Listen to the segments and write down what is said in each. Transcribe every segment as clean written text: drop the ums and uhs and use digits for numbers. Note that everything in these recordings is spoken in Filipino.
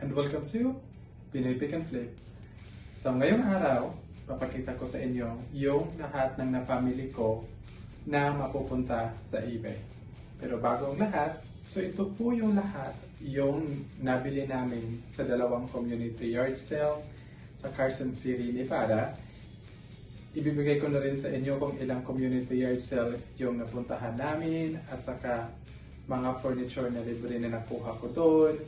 and welcome to Pinoy Pick and Flip. So ngayong araw, papakita ko sa inyo yung lahat ng napamili ko na mapupunta sa eBay. Pero bago ang lahat, so ito po yung lahat yung nabili namin sa dalawang community yard sale sa Carson City, Nevada. Ibibigay ko na rin sa inyo kung ilang community yard sale yung napuntahan namin at saka mga furniture na libre na nakuha ko doon,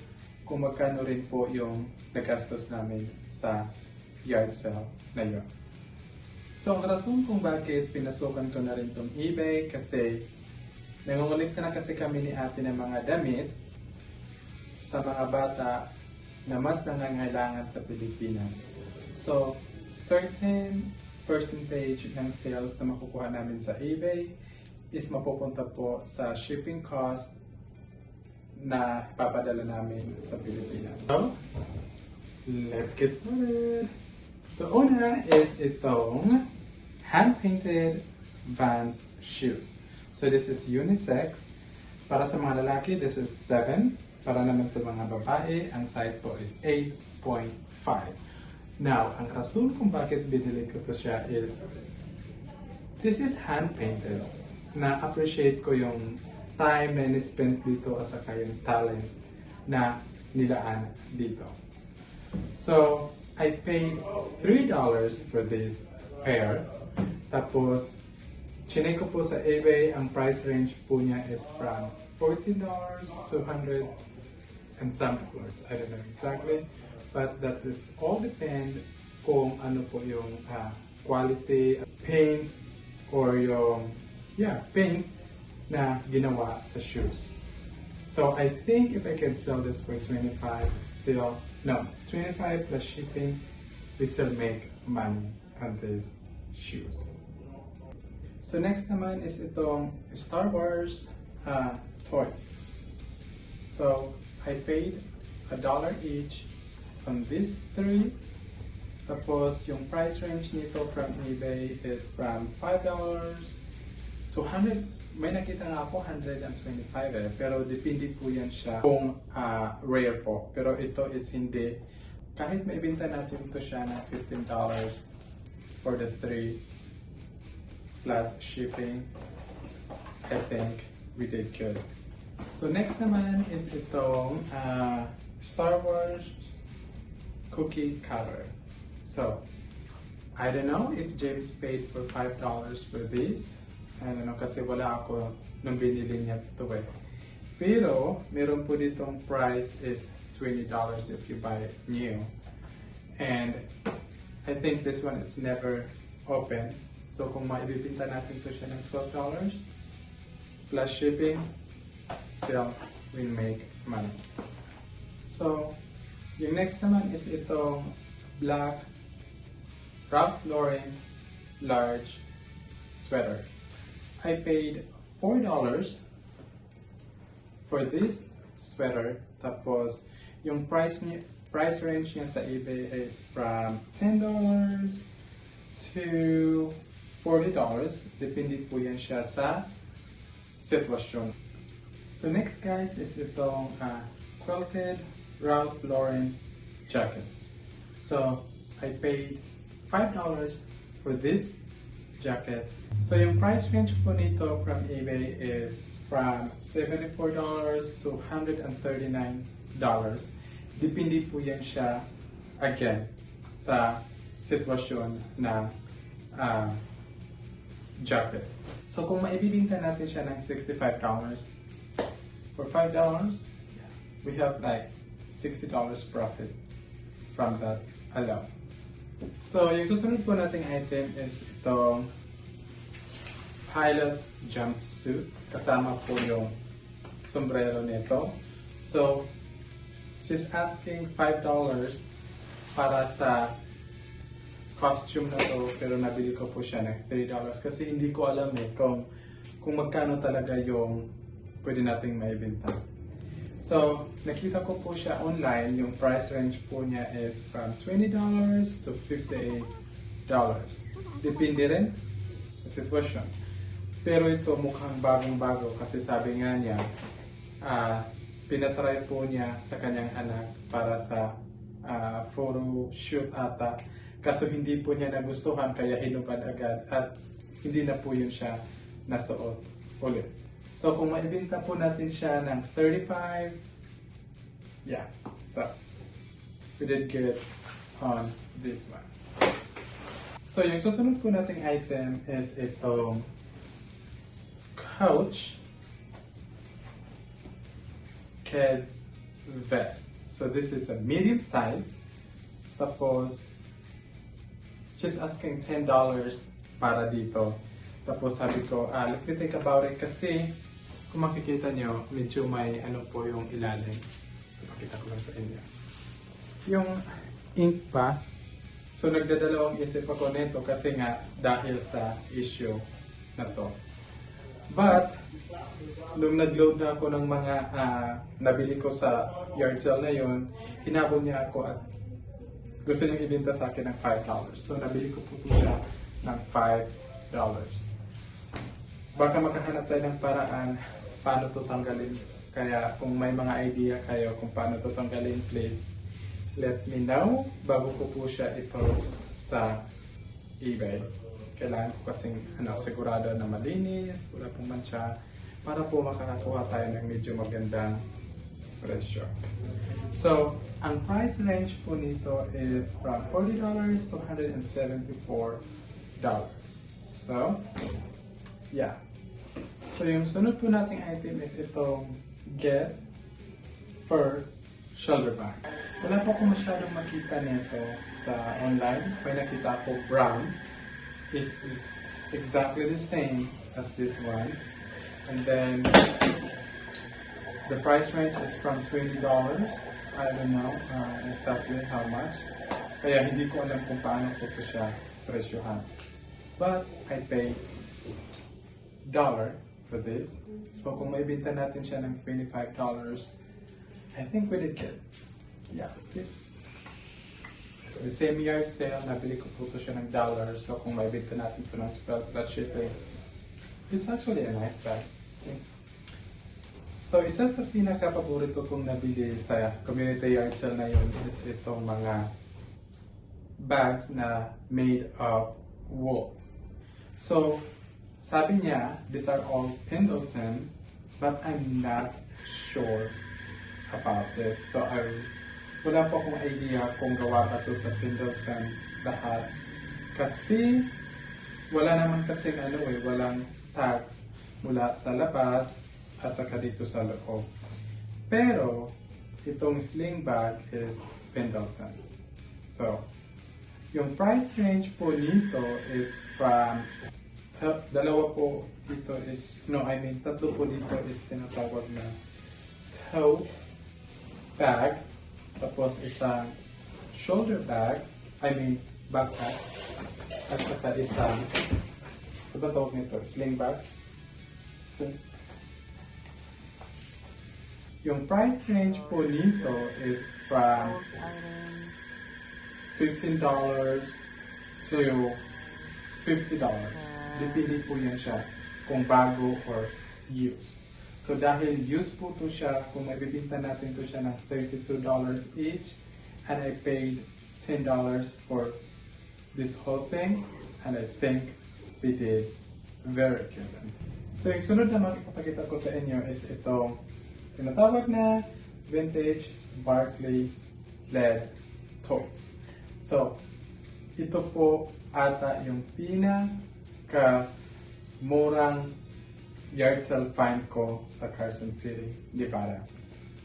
kung magkano rin po yung nagastos namin sa yard sale na yun. So ang rason kung bakit pinasukan ko na rin tong eBay kasi nangungulit na kasi kami ni ate ng mga damit sa mga bata na mas nangangailangan sa Pilipinas. So certain percentage ng sales na makukuha namin sa eBay is mapupunta po sa shipping cost na ipapadala namin sa Pilipinas. So, let's get started! So, una is itong hand-painted Vans shoes. So, this is unisex. Para sa mga lalaki, this is 7. Para naman sa mga babae, ang size po is 8.5. Now, ang rason kung bakit binili ko to siya is this is hand-painted. Na-appreciate ko yung time na in-spend dito at saka yung talent na nilaan dito. So, I paid $3 for this pair. Tapos, chinay ko po sa eBay, ang price range po niya is from $14 to $100 and some dollars. I don't know exactly. But that is all depend kung ano po yung quality, paint, or yung paint na ginawa sa shoes. So I think if I can sell this for 25 plus shipping, we still make money on these shoes. So next naman is itong Star Wars toys. So I paid $1 each on these 3. Tapos yung price range nito from eBay is from $5 to 100. May nakita nga ako 125 pero depende po yan siya kung rare po. Pero ito is hindi. Kahit maibenta natin ito siya ng $15 for the 3 plus shipping, I think we did good. So next naman is itong Star Wars cookie cutter. So, I don't know if James paid for $5 for this. I don't know kasi wala ako nung binili niya ito eh. Pero, meron po ditong price is $20 if you buy it new. And, I think this one is never open. So, kung maibibinta natin ito siya ng $12 plus shipping, still, we make money. So, yung next naman is itong black Ralph Lauren large sweater. I paid $4 for this sweater. Tapos, yung price range niya sa eBay is from $10 to $40. Depende po yan siya sa sitwasyon. So next guys is itong quilted Ralph Lauren jacket. So, I paid $5 for this jacket. So, yung price range po nito from eBay is from $74 to $139. Depende po yan siya, again, sa sitwasyon na jacket. So, kung maibibinta natin siya ng $65, for $5, we have like $60 profit from that alone. So, yung susunod po nating item is itong pilot jumpsuit. Kasama po yung sombrero nito. So, she's asking $5 para sa costume na to, pero nabili ko po siya ng $3 kasi hindi ko alam kung magkano talaga yung pwede nating maibenta. So, nakita ko po siya online, yung price range po niya is from $20 to $58. Depende rin sa sitwasyon. Pero ito mukhang bagong-bago kasi sabi nga niya, pinatry po niya sa kanyang anak para sa photo shoot ata. Kaso hindi po niya nagustuhan kaya hinubad agad at hindi na po yun siya nasuot ulit. So kung maibenta po natin siya ng 35, yeah, so we did good on this one. So yung susunod po nating item is itong couch kids vest. So this is a medium size. Tapos she's asking $10 para dito. Tapos sabi ko, let me think about it kasi kung makikita nyo, medyo may ano po yung ilalim. Pakita ko lang sa inyo. Yung ink pa, so nagdadalawang isip ako nito kasi nga dahil sa issue na to. But, nung nag-load na ako ng mga nabili ko sa yard sale na yun, hinabol niya ako at gusto niyang ibenta sa akin ng $5. So, nabili ko po siya ng $5. Baka makahanap tayo ng paraan paano ito tanggalin. Kaya kung may mga idea kayo kung paano ito tanggalin, please let me know bago ko po siya i-post sa eBay. Kailangan ko kasing sigurado na malinis, wala pong mancha, para po makakakuha tayo ng medyo magandang presyo. So, ang price range po nito is from $40 to $174. So, yeah. So, yung sunod po nating item is itong Guess Fur Shoulder Bag. Wala po akong masyadong makita nito sa online. May nakita ako brown. Is exactly the same as this one. And then, the price range is from $20. I don't know exactly how much. Kaya hindi ko alam kung paano ko ito siya presyohan. But, I paid $1 for this. So, kung may binta natin siya ng $25, I think we did good. Yeah, see? The same yard sale, nabili ko po ito siya ng $1. So, kung may binta natin ito ng 12 plus shipping, it's actually a nice bag. See? So, isa sa pinaka-paborito kong nabili sa community yard sale na yun is itong mga bags na made of wool. So, sabi niya, these are all Pendleton, but I'm not sure about this. So, wala po akong idea kung gawa ba ito sa Pendleton lahat. Kasi, wala naman kasing walang tags mula sa labas at saka dito sa loob. Pero, itong sling bag is Pendleton. So, yung price range po nito is from tatlo po dito is tinatawag na tote bag, tapos isang shoulder bag, backpack, at saka isang, ano ba tawag nito? Sling bag. So, yung price range po nito is from $15 to $50. Depende po yan siya kung bago or used. So dahil used po ito siya, kung mabibinta natin ito siya ng $32 each, and I paid $10 for this whole thing, and I think we did very good. So yung sunod na makikipakita ko sa inyo is itong tinatawag na vintage Barkley LED toys. So, ito po ata yung murang yard sale find ko sa Carson City, Nevada.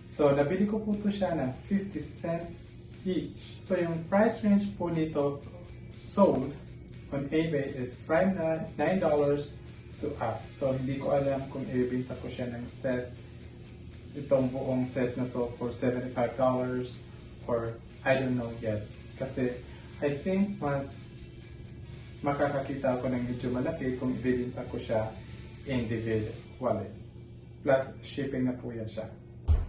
So, nabili ko po ito siya ng 50 cents each. So, yung price range po nito sold on eBay is from $9 to up. So, hindi ko alam kung ibibenta ko siya ng set, itong buong set na to for $75 or I don't know yet. Kasi, I think mas makakakita ako ng medyo malaki kung ibibenta ko siya individually. Plus, shipping na po yan siya.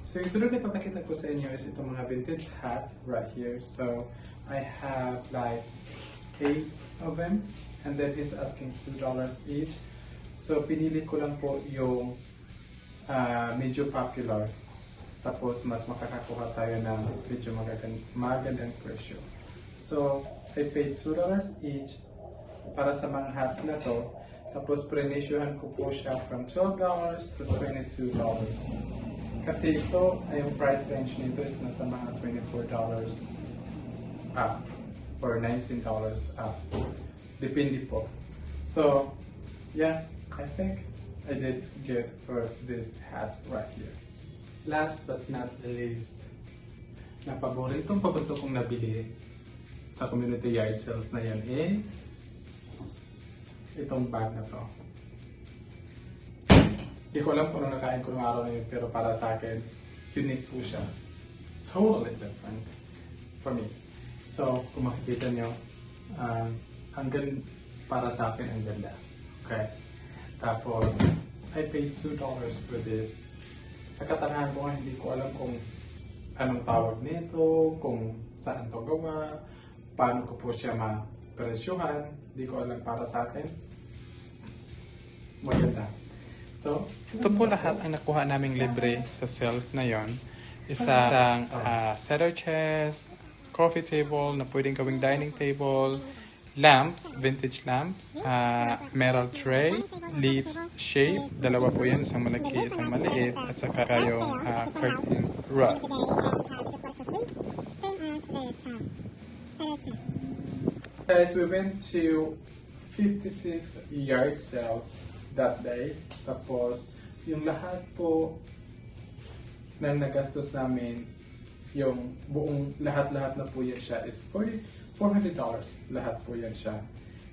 So, yung sunod na papakita ko sa inyo is itong mga vintage hats right here. So, I have like 8 of them. And then he's asking $2 each. So, pinili ko lang po yung medyo popular Tapos mas makakakuha tayo ng medyo magandang presyo. So, I paid $2 each para sa mga hats na to. Tapos prenisyohan ko po siya from $12 to $22. Kasi ito, yung price range nito is nasa mga $24 up or $19 up. Depende po. So, yeah, I think I did good for this hats right here. Last but not the least, na paboritong kong nabili sa community yard sales na yan is itong bag na to. Hindi ko alam kung ano nakain ko ng araw na yun, pero para sa akin, unique po siya. Totally different for me. So, kung makikita nyo, para sa akin, ang ganda. Okay? Tapos, I paid $2 for this. Sa katangahan ko nga, hindi ko alam kung anong tawag nito, kung saan to gawa, paano ko po siya ma-presyuhan. Hindi ko alam para sa akin. Maganda. So, ito po lahat ang nakuha naming libre sa sales na yon. Isang cedar chest, coffee table na pwedeng gawing dining table, lamps, vintage lamps, metal tray, leaves shape, dalawa po yan, isang malaki, isang maliit, at saka yung curtain rods. Guys, we went to 56 yard sales that day. Tapos, yung lahat po ng nagastos namin, yung buong lahat-lahat na po yan siya is $400. Lahat po yan siya.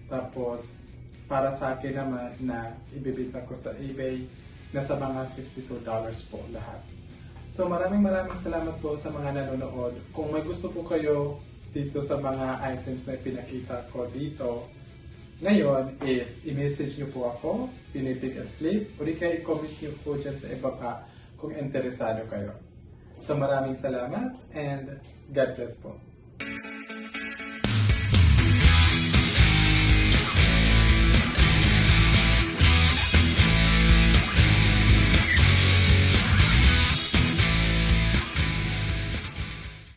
Tapos, para sa akin naman na ibibenta ko sa eBay, nasa mga $52 po lahat. So maraming salamat po sa mga nanonood. Kung may gusto po kayo dito sa mga items na pinakita ko dito, ngayon is i-message nyo po ako, Pinoy Pick and Flip, o di kaya i-comment nyo po dyan sa ibaba kung interesado kayo. So maraming salamat and God bless po.